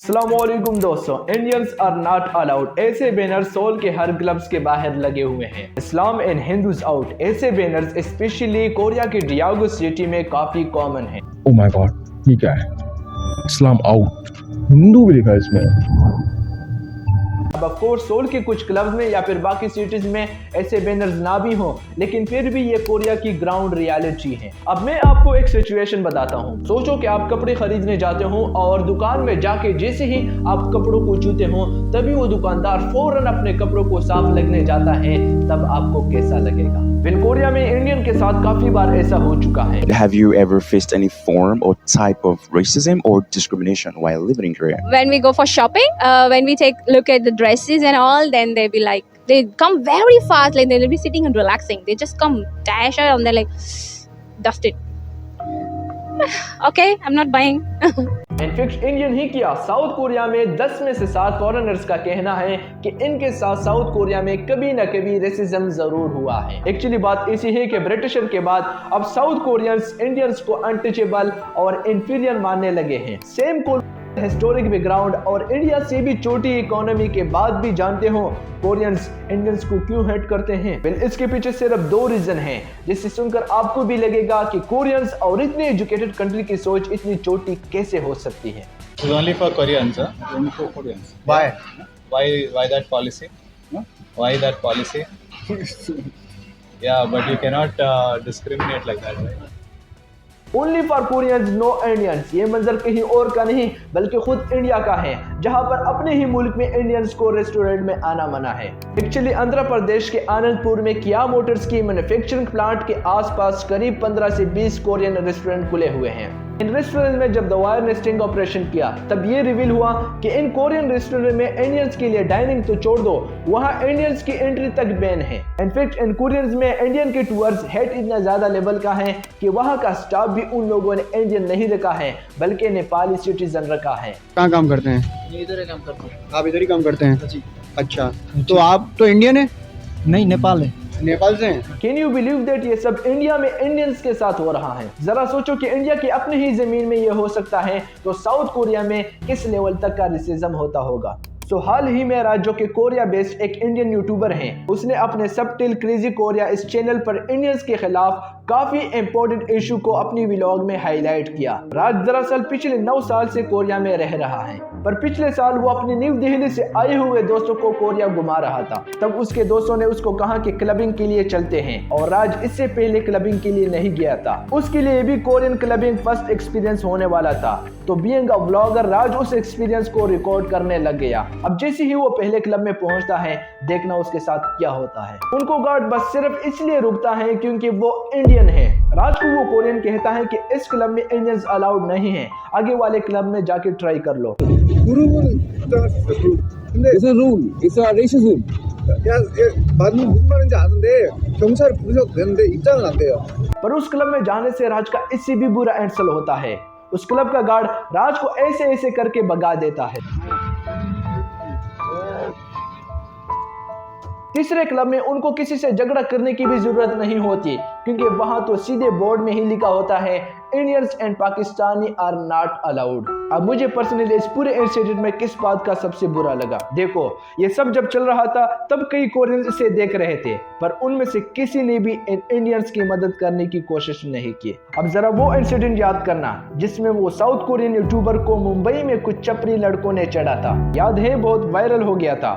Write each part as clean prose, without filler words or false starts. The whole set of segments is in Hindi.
अस्सलामुअलैकुम दोस्तों, इंडियंस आर नॉट अलाउड ऐसे बैनर सोल के हर क्लब्स के बाहर लगे हुए हैं। इस्लाम एंड हिंदूज आउट ऐसे बैनर्स स्पेशली कोरिया के डियागो सिटी में काफी कॉमन है। ओह माय गॉड, ये क्या है? इस्लाम आउट, हिंदू भी लिखा है इसमें। अब ऑफ कोर्स सोल के कुछ क्लब्स में या फिर बाकी सिटीज में ऐसे बैनर्स ना भी हों, लेकिन फिर भी ये कोरिया की ग्राउंड रियलिटी है। अब मैं आपको एक सिचुएशन बताता हूँ। सोचो कि आप कपड़े खरीदने जाते हो और दुकान में जाके जैसे ही आप कपड़ों को छूते हो तभी वो दुकानदार फौरन अपने कपड़ों को साफ लगने जाता है, तब आपको कैसा लगेगा? वेल कोरिया में इंडियन के साथ काफी बार ऐसा हो चुका है। Have you ever faced any form or type of racism or discrimination while living in Korea? When we go for shopping, when we take look at the dresses and all, then they be like, they come very fast, like they'll be sitting and relaxing. They just come dash and they're like, dust it. Okay, I'm not buying. In fact Indian ही किया, साउथ कोरिया में 10 में से 7 फॉरेनर्स का कहना है कि इनके साथ साउथ कोरिया में कभी न कभी रेसिज्म जरूर हुआ है। एक्चुअली बात ऐसी है कि ब्रिटिशर के बाद अब साउथ कोरियंस इंडियंस को अनटचेबल और इंफीरियर मानने लगे हैं। सेम हिस्टोरिक बैकग्राउंड और इंडिया से भी छोटी इकोनॉमी के बाद भी जानते हो कोरियंस इंडियंस को क्यों हेट करते हैं? वेल इसके पीछे सिर्फ 2 रीजन हैं, जिससे सुनकर आपको भी लगेगा कि कोरियंस और इतने एजुकेटेड कंट्री की सोच इतनी छोटी कैसे हो सकती है। Only for Koreans, huh? Only for Koreans. Why? Why that policy? Huh? Why that policy? Yeah, but you cannot discriminate like that, right? Only for Koreans no Indians, ये मंजर कहीं और का नहीं बल्कि खुद इंडिया का है, जहां पर अपने ही मुल्क में इंडियंस को रेस्टोरेंट में आना मना है। एक्चुअली आंध्र प्रदेश के आनंदपुर में किया मोटर्स की मैन्युफैक्चरिंग प्लांट के आसपास करीब 15 से 20 कोरियन रेस्टोरेंट खुले हुए हैं। इन रेस्टोरेंट में जब दवायर ने स्टिंग ऑपरेशन किया तब ये रिवील हुआ कि इन कोरियन रेस्टोरेंट में इंडियंस के लिए डाइनिंग तो छोड़ दो, वहाँ इंडियंस की एंट्री तक बैन है। इनफैक्ट इन कोरियंस में इंडियन के टूअर्स हेट इतना ज्यादा लेवल का है कि वहाँ का स्टाफ भी उन लोगों ने इंडियन नहीं रखा है बल्कि नेपाली सिटीजन रखा है। कहाँ काम करते हैं? इधर ही काम करते हैं। आप इधर ही काम करते हैं? जी। अच्छा, तो आप तो इंडियन है? नहीं, नेपाल है। नेपाल से हैं? कैन यू बिलीव दैट ये सब इंडिया में इंडियंस के साथ हो रहा है? जरा सोचो कि इंडिया की अपनी ही जमीन में ये हो सकता है तो साउथ कोरिया में किस लेवल तक का रेसिज्म होता होगा। तो हाल ही में राज्यों के कोरिया बेस्ड एक इंडियन यूट्यूबर हैं, उसने अपने सबटिल क्रेजी कोरिया इस चैनल पर इंडियंस के खिलाफ काफी इंपॉर्टेंट इशू को अपनी व्लॉग में हाईलाइट किया। राज दरअसल पिछले 9 साल से कोरिया में रह रहा है, पर पिछले साल वो अपनी न्यू दिल्ली से आए हुए दोस्तों को कोरिया घुमा रहा था। तब उसके दोस्तों ने उसको कहा कि क्लबिंग के लिए चलते हैं, और राज इससे पहले क्लबिंग के लिए नहीं गया था। उसके लिए भी कोरियन क्लबिंग फर्स्ट एक्सपीरियंस होने वाला था, तो बीइंग अ व्लॉगर राज उस एक्सपीरियंस को रिकॉर्ड करने लग गया। अब जैसे ही वो पहले क्लब में पहुंचता है, देखना उसके साथ क्या होता है। उनको गार्ड बस सिर्फ इसलिए रुकता है क्योंकि वो इंडियन है। राज को वो कोरियन कहता है कि इस क्लब में इंडियंस अलाउड नहीं है, आगे वाले क्लब में जाके ट्राई कर लो। पर उस क्लब में जाने से राज का इससे भी बुरा इंसल्ट होता है। उस क्लब का गार्ड राज को ऐसे ऐसे करके भगा देता है। तीसरे क्लब में उनको किसी से झगड़ा करने की भी जरूरत नहीं होती, क्योंकि वहां तो सीधे बोर्ड में ही लिखा होता है Indians and Pakistani are not allowed. अब मुझे पर्सनली इस पूरे इंसिडेंट में किस बात का सबसे बुरा लगा? देखो, ये सब जब चल रहा था तब कई कोरियंस इसे देख रहे थे, पर उनमें से किसी ने भी इन इंडियंस की मदद करने की कोशिश नहीं की। अब जरा वो इंसिडेंट याद करना जिसमें वो साउथ कोरियन यूट्यूबर को मुंबई में कुछ चपरी लड़कों ने चढ़ा था, याद है? बहुत वायरल हो गया था।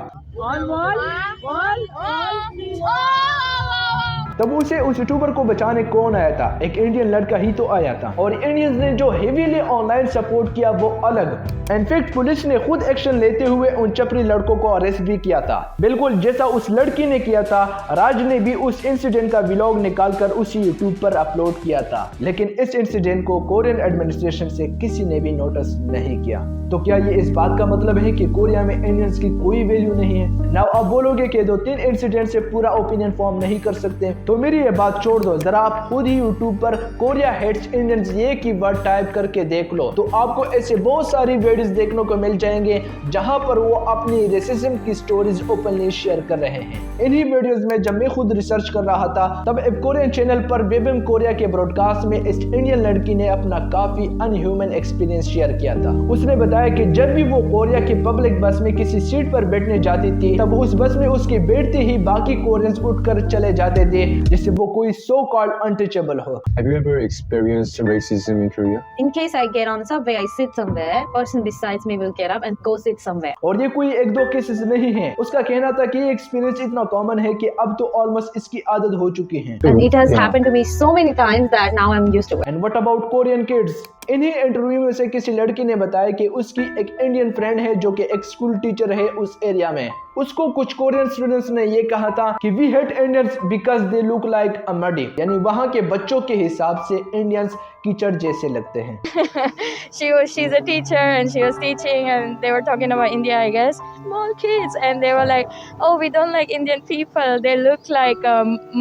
तब उसे उस यूट्यूबर को बचाने कौन आया था? एक इंडियन लड़का ही तो आया था, और इंडियंस ने जो हेवीली ऑनलाइन सपोर्ट किया वो अलग। इनफैक्ट पुलिस ने खुद एक्शन लेते हुए उन चपरी लड़कों को अरेस्ट भी किया था, बिल्कुल जैसा उस लड़की ने किया था। राज ने भी उस इंसिडेंट का व्लॉग निकालकर उसी यूट्यूब पर अपलोड किया था, लेकिन इस इंसिडेंट को कोरियन एडमिनिस्ट्रेशन से किसी ने भी नोटिस नहीं किया। तो क्या ये इस बात का मतलब है कि कोरिया में इंडियंस की कोई वैल्यू नहीं है? नाउ आप बोलोगे कि 2-3 इंसिडेंट से पूरा ओपिनियन फॉर्म नहीं कर सकते, तो मेरी ये बात छोड़ दो, जरा आप खुद ही यूट्यूब पर कोरिया हेट्स इंडियंस ये कीवर्ड टाइप करके देख लो, तो आपको ऐसे बहुत सारी वीडियोस देखने को मिल जाएंगे जहां पर वो अपनी रेसिज्म की स्टोरीज ओपनली शेयर कर रहे हैं। इन्हीं वीडियोस में जब मैं खुद रिसर्च कर रहा था तब एक कोरियन चैनल पर वेबम कोरिया के ब्रॉडकास्ट में इस इंडियन लड़की ने अपना काफी अनह्यूमन एक्सपीरियंस शेयर किया था। उसने बताया कि जब भी वो कोरिया की पब्लिक बस में किसी सीट पर बैठने जाती थी तब उस बस में उसके बैठते ही बाकी कोरियंस उठकर चले जाते थे जिससे वो कोई सो कॉल्ड अनटचेबल हो। Have you ever experienced racism in Korea? In case I get on subway, I sit somewhere. Person besides me will get up and go sit somewhere. और ये कोई एक दो केसेस नहीं है। उसका कहना था कि ये एक्सपीरियंस इतना कॉमन है कि अब तो ऑलमोस्ट इसकी आदत हो चुकी है। And it has happened to me so many times that now I'm used to it. And what about Korean kids? इन्हीं इंटरव्यू में से किसी लड़की ने बताया कि उसकी एक इंडियन फ्रेंड है जो कि एक स्कूल टीचर है उस एरिया में। उसको कुछ कोरियन स्टूडेंट्स ने ये कहा था कि we hate Indians because they look like a muddy, यानी वहाँ के बच्चों के हिसाब से इंडियंस कीचड़ जैसे लगते हैं। She's a teacher and she was teaching and they were talking about India, I guess. Small kids and they were like, oh, we don't like Indian people. They look like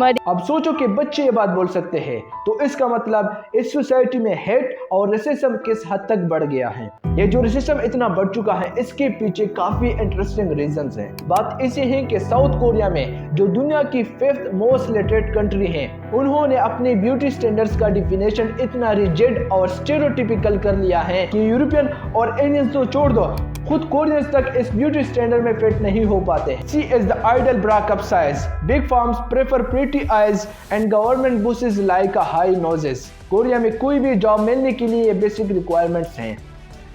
muddy. अब सोचो कि बच्चे ये बात बोल सकते हैं, तो इसका मतलब इस सोसाइटी में हेट और रेसिज्म किस हद तक बढ़ गया है। ये जो रेसिज्म इतना बढ़ चुका है इसके पीछे काफी इंटरेस्टिंग रीजंस हैं। बात इसी है कि साउथ कोरिया में जो दुनिया की 5th मोस्ट रेटेड कंट्री है, उन्होंने अपने ब्यूटी स्टैंडर्ड्स का डिफिनेशन इतना रिजिड और स्टेरियोटिपिकल कर लिया है कि यूरोपियन और इंडियंस तो छोड़ दो, खुद कोरियंस तक इस ब्यूटी स्टैंडर्ड में फिट नहीं हो पाते। C is the ideal bra cup size, big firms prefer pretty eyes and government buses like a high noses. Korea में कोई भी जॉब मिलने के लिए ये बेसिक रिक्वायरमेंट्स हैं।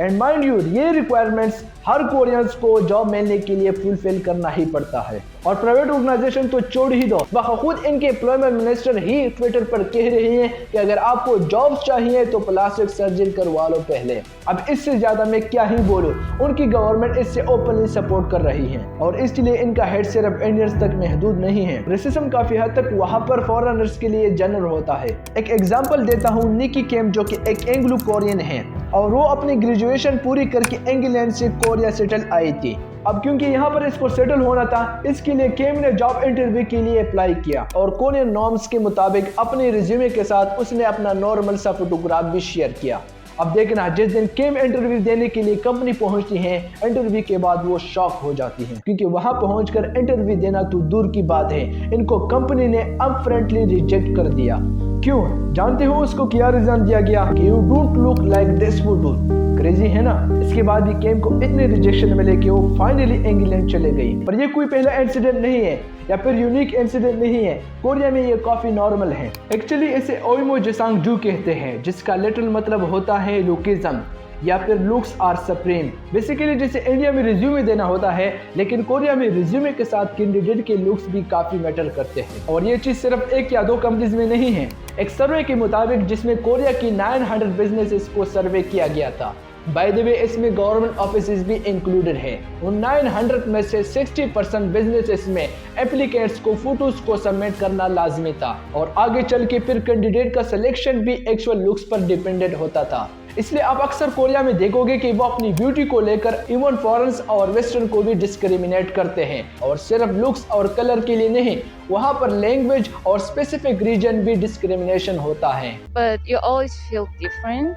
एंड माइंड यू, ये रिक्वायरमेंट्स हर कोरियंस को जॉब मिलने के लिए फुलफिल करना ही पड़ता है। और प्राइवेट ऑर्गेनाइजेशन तो छोड़ ही दो, वह खुद इनके एम्प्लॉयमेंट मिनिस्टर ही ट्विटर पर कह रहे हैं कि अगर आपको जॉब्स चाहिए तो प्लास्टिक सर्जरी करवा लो पहले। अब इससे ज्यादा मैं क्या ही बोलूं, उनकी गवर्नमेंट इससे ओपनली सपोर्ट कर रही है और इसलिए इनका हेड सिर्फ इंडियंस तक महदूद नहीं है। रेसिज्म काफी हद तक वहां पर फॉरेनर्स के लिए जनरल होता है। एक एग्जांपल देता हूं, निकी केम जो कि एक एंग्लो कोरियन है और वो अपनी ग्रेजुएशन पूरी करके इंग्लैंड से कोरिया सेटल आई थी। अब क्योंकि यहाँ पर इसको सेटल होना था, इसके लिए केम ने जॉब इंटरव्यू के लिए अप्लाई किया और कोरियन नॉर्म्स के मुताबिक अपने रिज्यूमे के साथ उसने अपना नॉर्मल सा फोटोग्राफ भी शेयर किया। अब देखना, जिस दिन केम इंटरव्यू देने के लिए कंपनी पहुंचती है, इंटरव्यू के बाद वो शॉक हो जाती है क्योंकि वहां पहुंचकर इंटरव्यू देना तो दूर की बात है, इनको कंपनी ने अनफ्रेंडली रिजेक्ट कर दिया। क्यों जानते हो उसको क्या रीजन दिया गया? कि you don't look like this photo. Crazy है ना? इसके बाद भी केम को इतने रिजेक्शन मिले कि वो फाइनली इंग्लैंड चले गई। पर ये कोई पहला इंसिडेंट नहीं है या फिर यूनिक इंसिडेंट नहीं है, कोरिया में ये काफी नॉर्मल है। एक्चुअली इसे ओइमो जेसांगजू कहते हैं, जिसका लिटरल मतलब होता है लुकिज्म या फिर लुक्स आर सुप्रीम। बेसिकली जैसे इंडिया में रिज्यूमे देना होता है, लेकिन कोरिया में रिज्यूमे के साथ कैंडिडेट के लुक्स भी काफी मैटर करते हैं। और ये चीज सिर्फ एक या दो कंपनीज में नहीं है। एक सर्वे के मुताबिक जिसमें कोरिया की 900 बिजनेसेस को सर्वे किया गया था, बाय द वे इसमें गवर्नमेंट ऑफिसेज भी इंक्लूडेड है। उन 900 में से 60% बिजनेसेस में एप्लीकेंट्स को फोटोज को सबमिट करना लाजमी था और आगे चल के फिर कैंडिडेट का सिलेक्शन भी एक्चुअल लुक्स पर डिपेंडेंट होता था। इसलिए आप अक्सर कोरिया में देखोगे कि वो अपनी ब्यूटी को लेकर इवन फॉरेन्स और वेस्टर्न को भी डिस्क्रिमिनेट करते हैं और सिर्फ लुक्स और कलर के लिए नहीं, वहाँ पर लैंग्वेज और स्पेसिफिक रीजन भी डिस्क्रिमिनेशन होता है। But you always feel different.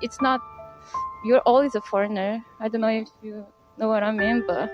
It's not, you're always a foreigner. I don't know if you know what I mean, but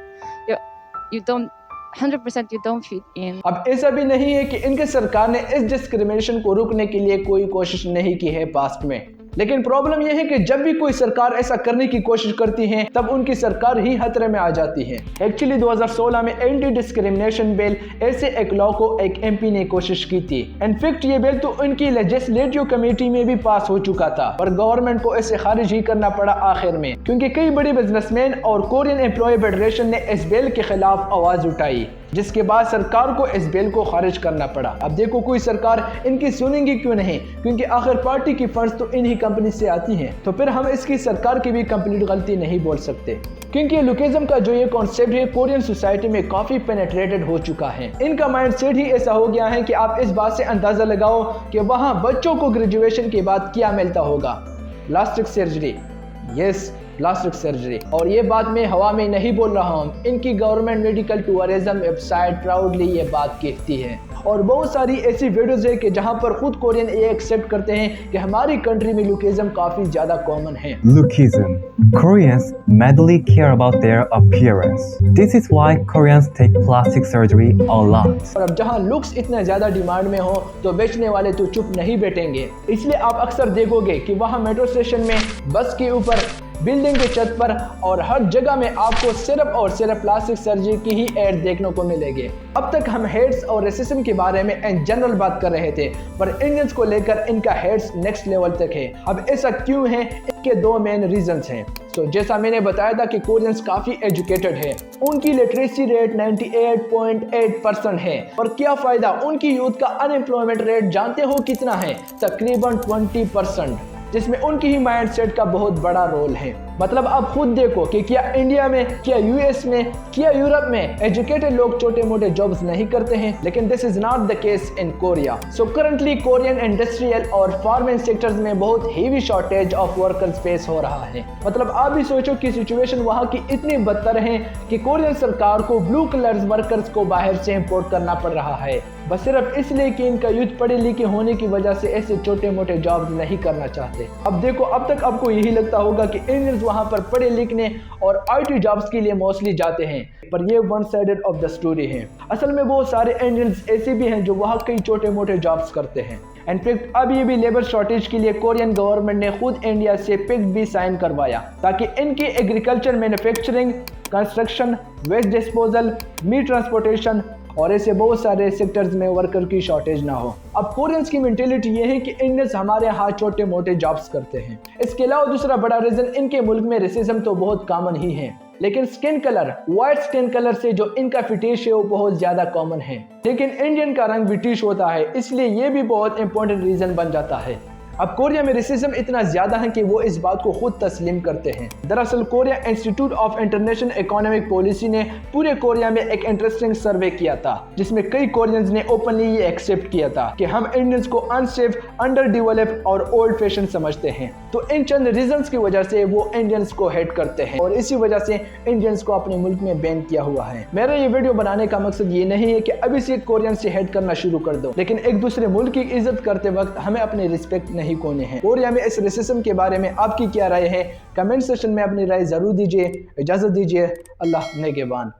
you don't 100% you don't fit in. अब ऐसा भी नहीं है कि इनके सरकार ने इस डिस्क्रिमिनेशन को रोकने के लिए कोई कोशिश नहीं की है पास्ट में, लेकिन प्रॉब्लम यह है कि जब भी कोई सरकार ऐसा करने की कोशिश करती है तब उनकी सरकार ही खतरे में आ जाती है। एक्चुअली 2016 में एंटी डिस्क्रिमिनेशन बिल ऐसे एक लॉ को एक एमपी ने कोशिश की थी। इनफैक्ट ये बिल तो उनकी लेजिस्लेटिव कमेटी में भी पास हो चुका था, पर गवर्नमेंट को इसे खारिज ही करना पड़ा आखिर में, क्योंकि कई बड़े बिजनेसमैन और कोरियन एम्प्लॉय फेडरेशन ने इस बिल के खिलाफ आवाज उठाई, जिसके बाद सरकार को इस बिल को खारिज करना पड़ा। अब देखो कोई सरकार इनकी सुनेंगी क्यों नहीं, क्योंकि आखिर पार्टी की फंड्स तो इन्हीं कंपनी से आती हैं, तो फिर हम इसकी सरकार की भी कंप्लीट गलती नहीं बोल सकते, क्योंकि लुकिज्म का जो ये कॉन्सेप्ट है कोरियन सोसाइटी में काफी पेनिट्रेटेड हो चुका है। इनका माइंडसेट ही ऐसा हो गया है कि आप इस बात से अंदाजा लगाओ कि वहाँ बच्चों को ग्रेजुएशन के बाद क्या मिलता होगा, plastic surgery. Yes, plastic surgery. और ये बात मैं हवा में नहीं बोल रहा हूँ, इनकी government medical tourism website proudly ये बात कहती है। और बहुत सारी ऐसी वीडियोस है कि जहाँ पर खुद कोरियन ये एक्सेप्ट करते हैं कि हमारी कंट्री में लुकिज्म काफी ज्यादा कॉमन है। Lookism. Koreans madly care about their appearance. This is why Koreans take plastic surgery a lot. और अब जहाँ लुक्स इतना ज्यादा डिमांड में हो तो बेचने वाले तो चुप नहीं बैठेंगे। इसलिए आप अक्सर देखोगे कि वहाँ मेट्रो स्टेशन में, बस के ऊपर, बिल्डिंग के छत पर और हर जगह में आपको सिर्फ और सिर्फ प्लास्टिक सर्जरी की ही एड देखने को मिलेगी। अब तक हम हेड्स और रेसिज्म के बारे में इन जनरल बात कर रहे थे, पर इंडियंस को लेकर इनका हेड्स नेक्स्ट लेवल तक है। अब ऐसा क्यों है? इसके दो मेन रीजंस हैं। तो जैसा मैंने बताया था कि कोरियंस काफी एजुकेटेड है, उनकी लिटरेसी रेट 98.8% है। और क्या फायदा, उनकी यूथ का अनएम्प्लॉयमेंट रेट जानते हो कितना है? तकरीबन 20%, जिसमें उनकी ही माइंडसेट का बहुत बड़ा रोल है। मतलब आप खुद देखो कि क्या इंडिया में, क्या यूएस में, क्या यूरोप में एजुकेटेड लोग छोटे मोटे जॉब्स नहीं करते हैं, लेकिन this is not the case in Korea. So currently Korean industrial और फार्मिंग सेक्टर्स में बहुत heavy shortage of workers face हो रहा है। मतलब आप भी सोचो कि सिचुएशन वहाँ की इतनी बदतर है कि कोरियन सरकार को ब्लू कलर वर्कर्स को बाहर से इंपोर्ट करना पड़ रहा है, बस सिर्फ इसलिए कि इनका यूथ पढ़े लिखे होने की वजह से ऐसे छोटे मोटे जॉब नहीं करना चाहते। अब देखो, अब तक आपको यही लगता होगा कि इंडियंस वहां पर पढ़े लिखने और आईटी जॉब्स के लिए मोस्टली जाते हैं, पर ये one sided of the story है। असल में बहुत सारे इंडियंस ऐसे भी हैं जो वहाँ कई छोटे मोटे जॉब्स करते हैं। इनफैक्ट अब ये भी लेबर शॉर्टेज के लिए कोरियन गवर्नमेंट ने खुद इंडिया से पैक्ट भी साइन करवाया ताकि इनकी agriculture, manufacturing, construction, waste disposal, meat transportation और ऐसे बहुत सारे सेक्टर्स में वर्कर की शॉर्टेज ना हो। अब कोरियंस की मेंटेलिटी ये है कि इंडियंस हमारे यहाँ छोटे मोटे जॉब्स करते हैं। इसके अलावा दूसरा बड़ा रीजन, इनके मुल्क में रेसिज्म तो बहुत कॉमन ही है, लेकिन skin colour, white skin colour से जो इनका फिटिश है वो बहुत ज्यादा कॉमन है। लेकिन इंडियन का रंग ब्रिटिश होता है, इसलिए ये भी बहुत इंपॉर्टेंट रीजन बन जाता है। अब कोरिया में रेसिज्म इतना ज्यादा है कि वो इस बात को खुद तस्लीम करते हैं। दरअसल Korea institute of international economic policy ने पूरे कोरिया में एक इंटरेस्टिंग सर्वे किया था, जिसमें कई कोरियंस ने ओपनली ये एक्सेप्ट किया था कि हम इंडियंस को अनसेफ, अंडर डेवलप्ड और ओल्ड फैशन समझते हैं। तो इन चंद रीजंस की वजह से वो इंडियंस को हेट करते हैं और इसी वजह से इंडियंस को अपने मुल्क में बैन किया हुआ है। मेरा ये वीडियो बनाने का मकसद ये नहीं है कि अभी से कोरियन से हेट करना शुरू कर दो, लेकिन एक दूसरे मुल्क की इज्जत करते वक्त हमें अपनी रिस्पेक्ट नहीं खोने हैं। कोरिया में इस रेसिज्म के बारे में आपकी क्या राय है? कमेंट सेक्शन में अपनी राय जरूर दीजिए। इजाजत दीजिए। अल्लाह नेगेबान।